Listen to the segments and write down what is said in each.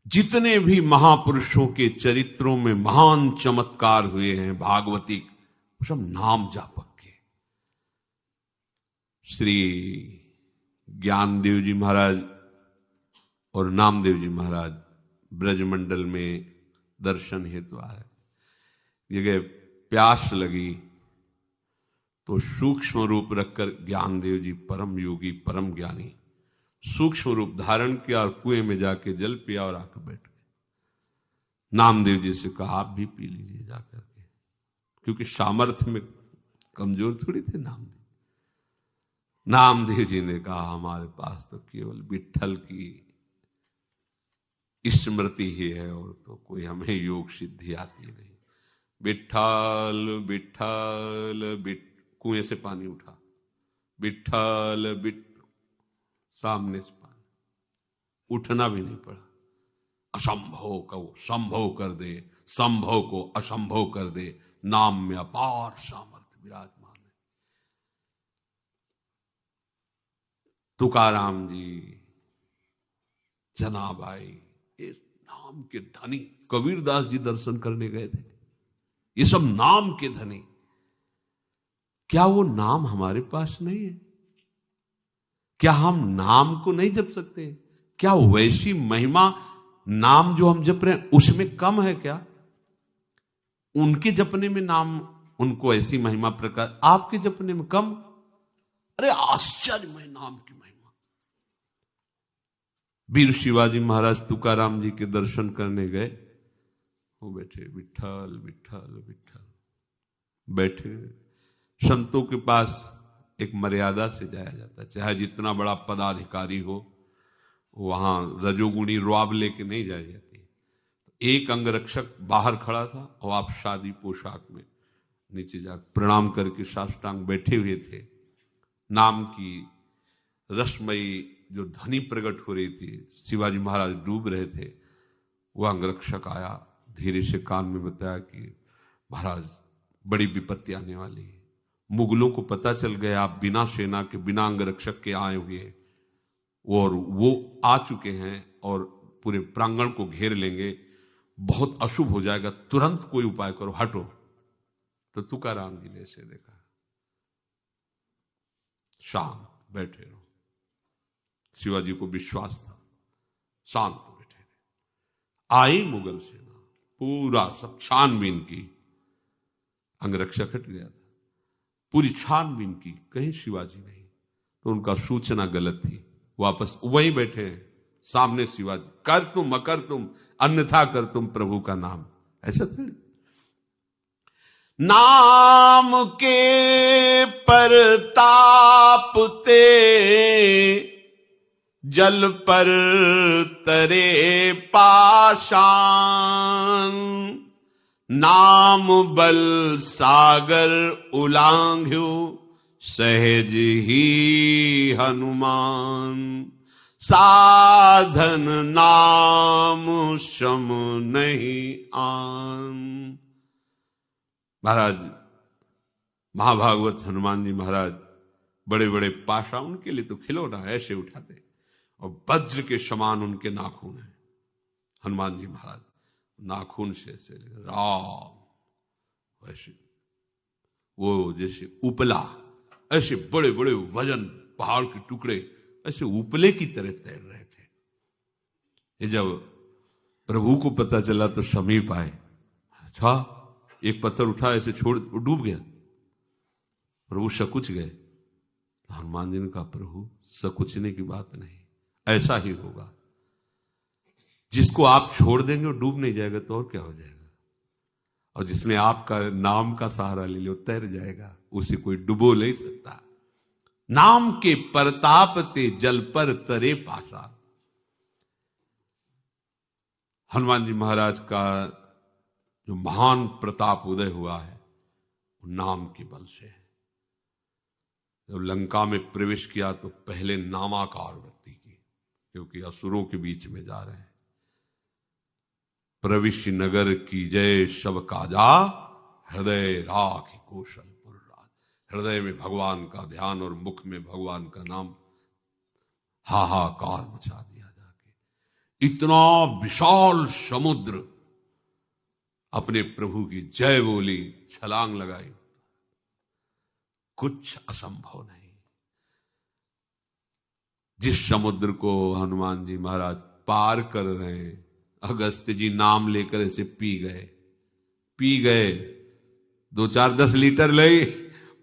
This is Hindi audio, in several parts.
जितने भी महापुरुषों के चरित्रों में महान चमत्कार हुए हैं भागवती, सब नाम जापक के। श्री ज्ञानदेव जी महाराज और नामदेव जी महाराज ब्रजमंडल में दर्शन हेतु आए। ये गए, प्यास लगी तो सूक्ष्म रूप रखकर ज्ञानदेव जी परम योगी परम ज्ञानी सूक्ष्म रूप धारण किया और कुएं में जाके जल पिया और आकर बैठ गए। नामदेव जी से कहा आप भी पी लीजिए जाकर के, क्योंकि सामर्थ्य में कमजोर थोड़ी थे नामदेव। नामदेव जी ने कहा हमारे पास तो केवल विट्ठल की स्मृति ही है और तो कोई हमें योग सिद्धि आती नहीं। विट्ठल विट्ठल कुएं से पानी उठा, विट्ठल सामने से पानी, उठना भी नहीं पड़ा। असंभव को संभव कर दे, संभव को असंभव कर दे, नाम में अपार सामर्थ्य विराजमान है। तुकाराम जी, जनाबाई, ये नाम के धनी। कबीरदास जी दर्शन करने गए थे, ये सब नाम के धनी। क्या वो नाम हमारे पास नहीं है? क्या हम नाम को नहीं जप सकते? क्या वैसी महिमा नाम जो हम जप रहे हैं उसमें कम है क्या? उनके जपने में नाम, उनको ऐसी महिमा प्रकार, आपके जपने में कम? अरे आश्चर्यमय नाम की महिमा। वीर शिवाजी महाराज तुकाराम जी के दर्शन करने गए, वो बैठे विट्ठल विट्ठल विट्ठल बैठे। संतों के पास एक मर्यादा से जाया जाता है, चाहे जितना बड़ा पदाधिकारी हो, वहां रजोगुणी रुआब लेके नहीं जाया जाती। एक अंगरक्षक बाहर खड़ा था और आप शादी पोशाक में नीचे जा प्रणाम करके साष्टांग बैठे हुए थे। नाम की रसमयी जो ध्वनि प्रकट हो रही थी, शिवाजी महाराज डूब रहे थे। वह अंगरक्षक आया, धीरे से कान में बताया कि महाराज बड़ी विपत्ति आने वाली है। मुगलों को पता चल गया आप बिना सेना के बिना अंगरक्षक के आए हुए और वो आ चुके हैं और पूरे प्रांगण को घेर लेंगे, बहुत अशुभ हो जाएगा, तुरंत कोई उपाय करो, हटो। तो तुकाराम जी ने ऐसे देखा, शांत बैठे रहो। शिवाजी को विश्वास था, शांत बैठे रहे। आई मुगल सेना, पूरा सब छानबीन की, अंगरक्षक हट गया था, पूरी छानबीन की, कहीं शिवाजी नहीं। तो उनका सूचना गलत थी, वापस वहीं बैठे हैं सामने शिवाजी। कर तुम अकर तुम अन्यथा कर तुम प्रभु का नाम, ऐसा थोड़ी। नाम के परताप ते जल पर तरे पाषाण, नाम बल सागर उलांघ्यो सहज ही हनुमान, साधन नाम सम नहीं आन। महाराज महाभागवत हनुमान जी महाराज बड़े बड़े पाषाण, उनके लिए तो खिलौना ऐसे उठाते, और वज्र के समान उनके नाखून हैं। हनुमान जी महाराज नाखून से ऐसे राम, वैसे वो जैसे उपला, ऐसे बड़े बड़े वजन पहाड़ के टुकड़े ऐसे उपले की तरह तैर रहे थे। ये जब प्रभु को पता चला तो समीप आए, अच्छा एक पत्थर उठा ऐसे छोड़, डूब गया। प्रभु सकुच गए। हनुमान जी ने कहा प्रभु सकुचने की बात नहीं, ऐसा ही होगा। जिसको आप छोड़ देंगे वो डूब नहीं जाएगा तो और क्या हो जाएगा, और जिसने आपका नाम का सहारा ले लिया तैर जाएगा, उसे कोई डुबो नहीं सकता। नाम के परताप ते जल पर तरे पाषाण। हनुमान जी महाराज का जो महान प्रताप उदय हुआ है वो नाम के बल से है। जब लंका में प्रवेश किया तो पहले नामाकार वृत्ति की, क्योंकि असुरों के बीच में जा रहे हैं। प्रविश नगर की जय सब काजा, हृदय राख कौशलपुर राज। हृदय में भगवान का ध्यान और मुख में भगवान का नाम, हाहाकार मचा दिया जाके। इतना विशाल समुद्र अपने प्रभु की जय बोली, छलांग लगाई, कुछ असंभव नहीं। जिस समुद्र को हनुमान जी महाराज पार कर रहे हैं, अगस्त्य जी नाम लेकर ऐसे पी गए 2-4-10 लीटर ले,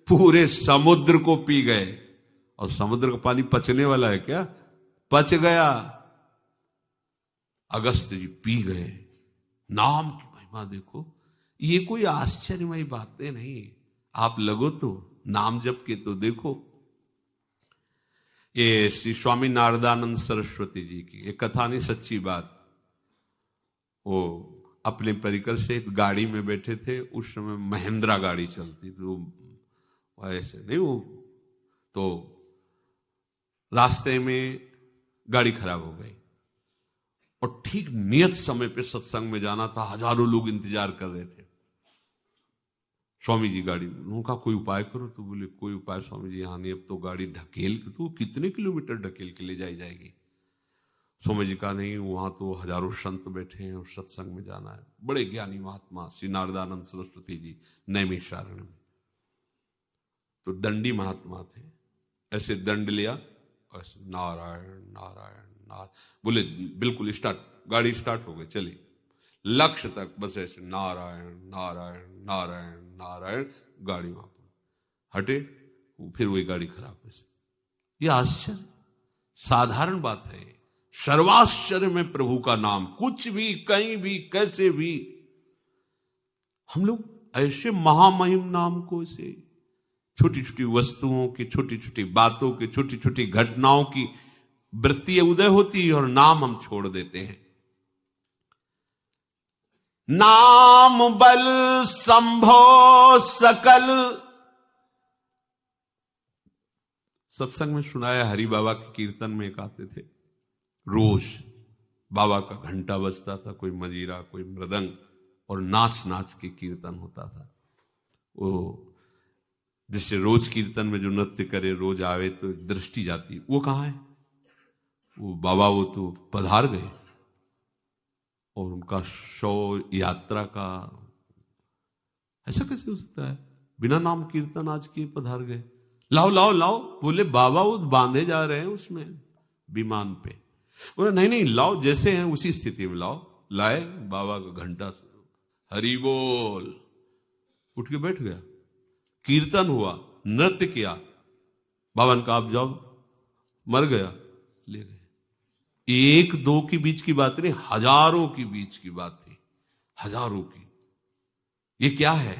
पूरे समुद्र को पी गए। और समुद्र का पानी पचने वाला है क्या? पच गया। अगस्त्य जी पी गए। नाम की महिमा देखो, ये कोई आश्चर्यमयी बातें नहीं। आप लगो तो नाम जप के तो देखो। ये श्री स्वामी नारदानंद सरस्वती जी की एक कथा नहीं, सच्ची बात। वो अपने परिकर से एक गाड़ी में बैठे थे, उस समय महिंद्रा गाड़ी चलती थी, वो ऐसे नहीं, वो तो रास्ते में गाड़ी खराब हो गई और ठीक नियत समय पे सत्संग में जाना था, हजारों लोग इंतजार कर रहे थे। स्वामी जी गाड़ी, उनका कोई उपाय करो। तो बोले कोई उपाय स्वामी जी यहाँ नहीं, अब तो गाड़ी ढकेल के, तो कितने किलोमीटर ढकेल के ले जाएगी। स्वामी जी का नहीं, वहां तो हजारों संत बैठे हैं और सत्संग में जाना है। बड़े ज्ञानी महात्मा श्री नारदानंद सरस्वती जी नैमिषारण्य में, तो दंडी महात्मा थे। ऐसे दंड लिया और नारायण नारायण नारायण बोले, बिल्कुल स्टार्ट, गाड़ी स्टार्ट हो गई, चली लक्ष्य तक, बस ऐसे नारायण नारायण नारायण नारायण, गाड़ी वहां पर हटे, फिर वही गाड़ी खराब। ऐसे ये आश्चर्य, साधारण बात है। सर्वाश्चर्य में प्रभु का नाम, कुछ भी कहीं भी कैसे भी, हम लोग ऐसे महामहिम नाम को, ऐसे छोटी छोटी वस्तुओं की, छोटी छोटी बातों की, छोटी छोटी घटनाओं की वृत्ति उदय होती है और नाम हम छोड़ देते हैं। नाम बल संभो सकल, सत्संग में सुनाया, हरि बाबा के कीर्तन में एक आते थे, रोज बाबा का घंटा बजता था, कोई मजीरा कोई मृदंग, और नाच नाच के कीर्तन होता था। वो जिससे रोज कीर्तन में जो नृत्य करे, रोज आवे तो दृष्टि जाती, वो कहाँ है? वो बाबा वो तो पधार गए और उनका शो यात्रा का, ऐसा कैसे हो सकता है? बिना नाम कीर्तन आज के पधार गए। लाओ लाओ लाओ, बोले बाबा वो बांधे जा रहे हैं उसमें विमान पे। बोले नहीं नहीं, लाओ जैसे हैं उसी स्थिति में लाओ। लाए, बाबा का घंटा, हरि बोल, उठ के बैठ गया, कीर्तन हुआ, नृत्य किया। बाबा ने कहा आप जाओ, मर गया, ले गए। एक दो की बीच की बात नहीं, हजारों की बीच की बात थी, हजारों की। ये क्या है?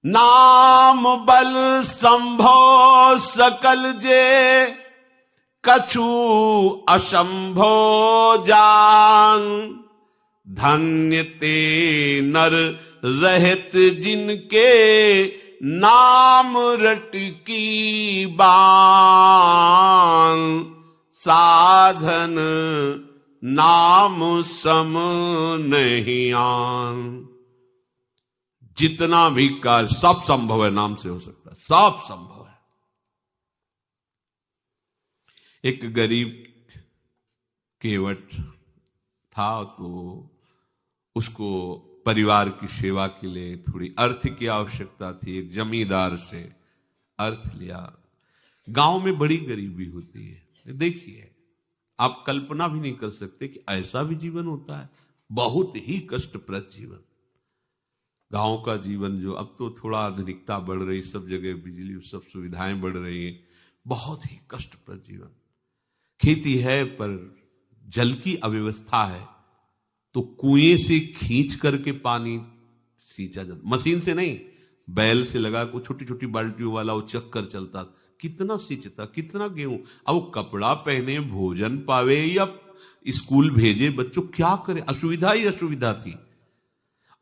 नाम बल संभो सकल जे, कछु असंभो जान, धन्य ते नर रहित जिनके, नाम रट की बान, साधन नाम सम नहीं आन। जितना भी कार्य सब संभव है, नाम से हो सकता है, सब संभव है। एक गरीब केवट था, तो उसको परिवार की सेवा के लिए थोड़ी अर्थ की आवश्यकता थी। एक जमींदार से अर्थ लिया। गांव में बड़ी गरीबी होती है, देखिए आप कल्पना भी नहीं कर सकते कि ऐसा भी जीवन होता है। बहुत ही कष्टप्रद जीवन, गांव का जीवन। जो अब तो थोड़ा आधुनिकता बढ़ रही, सब जगह बिजली सब सुविधाएं बढ़ रही हैं, बहुत ही कष्टप्रद जीवन। खेती है पर जल की अव्यवस्था है, तो कुएं से खींच करके पानी सींचा जाता, मशीन से नहीं, बैल से लगा को छोटी छोटी बाल्टियों वाला वो चक्कर चलता। कितना सींचता, कितना गेहूं। अब वो कपड़ा पहने, भोजन पावे या स्कूल भेजे बच्चों, क्या करे? असुविधा ही असुविधा थी।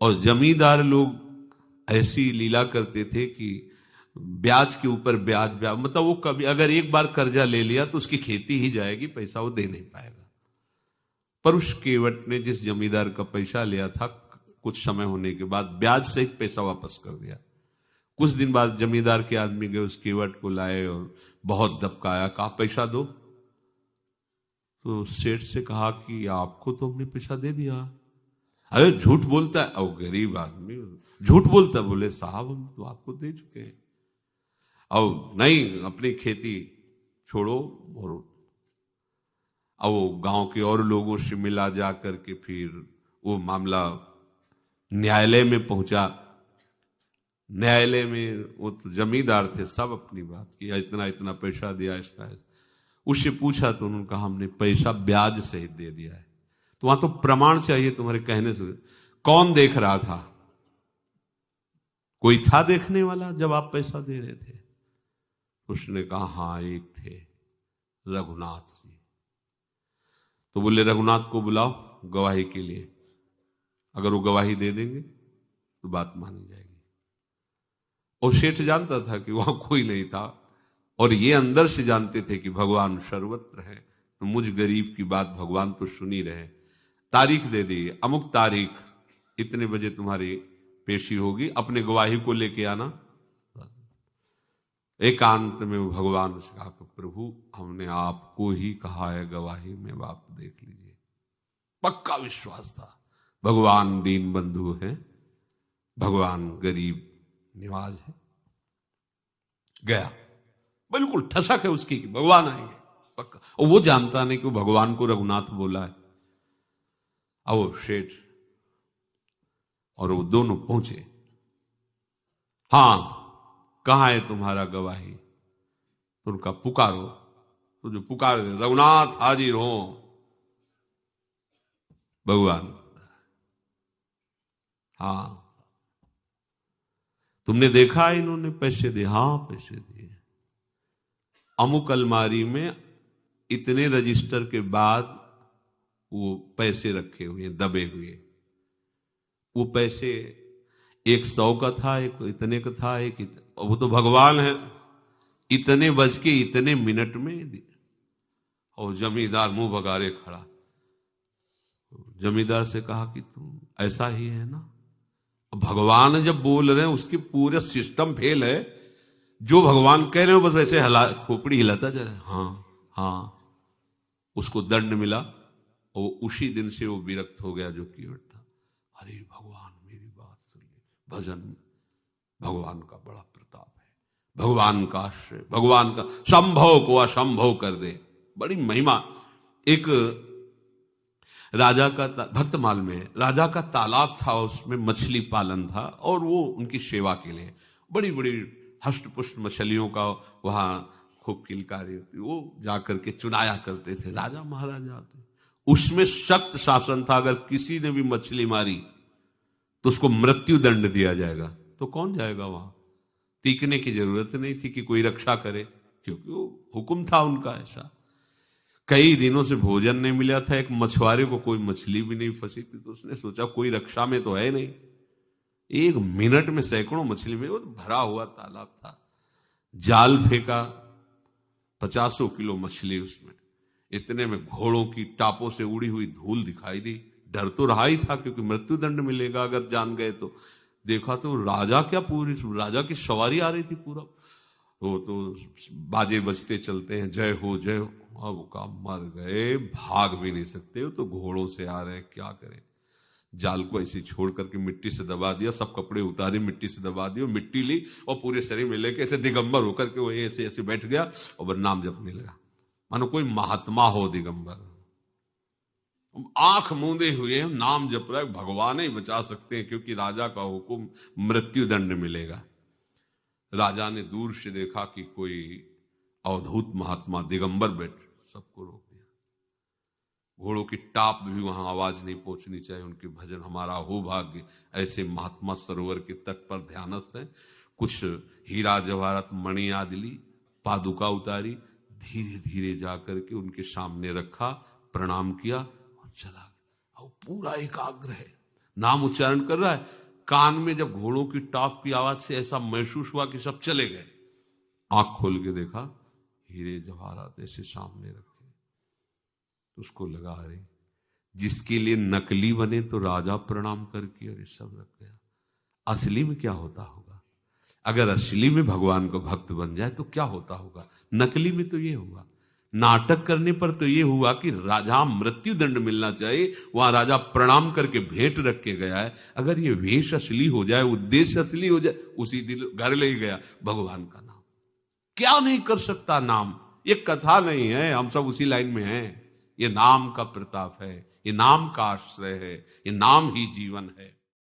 और जमींदार लोग ऐसी लीला करते थे कि ब्याज के ऊपर ब्याज, ब्याज मतलब वो कभी अगर एक बार कर्जा ले लिया तो उसकी खेती ही जाएगी, पैसा वो दे नहीं पाएगा। पर उस केवट ने जिस जमींदार का पैसा लिया था, कुछ समय होने के बाद ब्याज सहित पैसा वापस कर दिया। कुछ दिन बाद जमींदार के आदमी गए, उस केवट को लाए और बहुत दबकाया, कहा पैसा दो। तो सेठ से कहा कि आपको तो हमने पैसा दे दिया। अरे झूठ बोलता है। और गरीब आदमी झूठ बोलता है। बोले साहब हम तो आपको दे चुके हैं। अब नहीं, अपनी खेती छोड़ो। और अब वो गांव के और लोगों से मिला जा करके फिर वो मामला न्यायालय में पहुंचा। न्यायालय में वो तो जमींदार थे, सब अपनी बात की, इतना इतना पैसा दिया इसका। उससे पूछा तो उन्होंने कहा हमने पैसा ब्याज सहित दे दिया है। तो वहां तो प्रमाण चाहिए तुम्हारे कहने से। कौन देख रहा था? कोई था देखने वाला जब आप पैसा दे रहे थे? उसने कहा हाँ एक थे, रघुनाथ जी। तो बोले रघुनाथ को बुलाओ गवाही के लिए, अगर वो गवाही दे देंगे तो बात मानी जाएगी। और सेठ जानता था कि वहां कोई नहीं था, और ये अंदर से जानते थे कि भगवान सर्वत्र है, तो मुझ गरीब की बात भगवान तो सुन ही रहे। तारीख दे दी, अमुक तारीख इतने बजे तुम्हारी पेशी होगी, अपने गवाही को लेके आना। एकांत में वो भगवान से कहा कि प्रभु हमने आपको ही कहा है गवाही में, आप देख लीजिए। पक्का विश्वास था भगवान दीन बंधु है, भगवान गरीब निवाज है। गया, बिल्कुल ठसक है उसकी कि भगवान आएंगे पक्का। और वो जानता नहीं कि भगवान को रघुनाथ बोला है। अब वो सेठ और वो दोनों पहुंचे। हाँ कहां है तुम्हारा गवाही? तो उनका पुकारो। तो जो पुकार रघुनाथ हाजिर हो। भगवान हाँ तुमने देखा इन्होंने पैसे दिए? हाँ पैसे दिए। अमुक अलमारी में इतने रजिस्टर के बाद वो पैसे रखे हुए दबे हुए। वो पैसे 100 का था, एक इतने का था, एक वो तो भगवान है। इतने बज के इतने मिनट में दिए। और जमींदार मुंह भगारे खड़ा। जमींदार से कहा कि तुम ऐसा ही है ना? भगवान जब बोल रहे हैं उसके पूरे सिस्टम फेल है। जो भगवान कह रहे हो बस वैसे खोपड़ी हिलाता जा रहा है। हाँ हाँ। उसको दंड मिला और उसी दिन से वो विरक्त हो गया जो कीर्त था। अरे भगवान मेरी बात सुन ले। भजन भगवान का बड़ा प्रताप है, भगवान का आश्रय, भगवान का संभव को असंभव कर दे, बड़ी महिमा। एक राजा का भक्तमाल में राजा का तालाब था, उसमें मछली पालन था और वो उनकी सेवा के लिए बड़ी बड़ी हष्टपुष्ट मछलियों का वहां खूब किलकारी होती, वो जाकर के चुनाया करते थे राजा महाराजा आते। उसमें सख्त शासन था, अगर किसी ने भी मछली मारी तो उसको मृत्यु दंड दिया जाएगा। तो कौन जाएगा वहां? तीखने की जरूरत नहीं थी कि कोई रक्षा करे, क्योंकि वो हुक्म था उनका ऐसा। कई दिनों से भोजन नहीं मिला था, एक मछुआरे को कोई मछली भी नहीं फंसी थी, तो उसने सोचा कोई रक्षा में तो है नहीं, एक मिनट में सैकड़ों मछली में, वो तो भरा हुआ तालाब था। जाल फेंका, 50 किलो मछली उसमें। इतने में घोड़ों की टापों से उड़ी हुई धूल दिखाई दी। डर तो रहा ही था क्योंकि मृत्यु दंड मिलेगा अगर जान गए तो। देखा तो राजा क्या, पूरी राजा की सवारी आ रही थी पूरा। वो तो बाजे बजते चलते हैं, जय हो जय हो। अब का मर गए, भाग भी नहीं सकते, वो तो घोड़ों से आ रहे हैं, क्या करें। जाल को ऐसे छोड़ करके मिट्टी से दबा दिया, सब कपड़े उतारे, मिट्टी से दबा दिया, मिट्टी ली और पूरे शरीर में लेके ऐसे दिगंबर होकर के वो ऐसे ऐसे बैठ गया और नाम जपने लगा, मानो कोई महात्मा हो दिगंबर। आंख मूंदे हुए नाम जप रहा है, भगवान ही बचा सकते हैं क्योंकि राजा का हुक्म, मृत्यु दंड मिलेगा। राजा ने दूर से देखा कि कोई अवधूत महात्मा दिगंबर बैठ, सबको रोक दिया। घोड़ों की टाप भी वहां आवाज नहीं पहुंचनी चाहिए, उनके भजन हमारा हो भाग्य, ऐसे महात्मा सरोवर के तट पर ध्यानस्थ हैं। कुछ हीरा जवाहरात मणि आदि ली, पादुका उतारी, धीरे धीरे जाकर के उनके सामने रखा, प्रणाम किया और चला गया। और पूरा एकाग्र है, नाम उच्चारण कर रहा है। कान में जब घोड़ों की टाप की आवाज से ऐसा महसूस हुआ कि सब चले गए। आंख खोल के देखा, हीरे जवाहरात ऐसे सामने रखे। तो उसको लगा, अरे जिसके लिए नकली बने तो राजा प्रणाम करके अरे सब रख गया, असली में क्या होता होगा? अगर असली में भगवान को भक्त बन जाए तो क्या होता होगा? नकली में तो ये होगा। नाटक करने पर तो ये हुआ कि राजा मृत्यु दंड मिलना चाहिए, वहां राजा प्रणाम करके भेंट रख के गया है। अगर ये वेश असली हो जाए, उद्देश्य असली हो जाए, उसी दिन घर ले गया भगवान का नाम। क्या नहीं कर सकता नाम, ये कथा नहीं है, हम सब उसी लाइन में हैं। ये नाम का प्रताप है, ये नाम का आश्रय है, ये नाम ही जीवन है।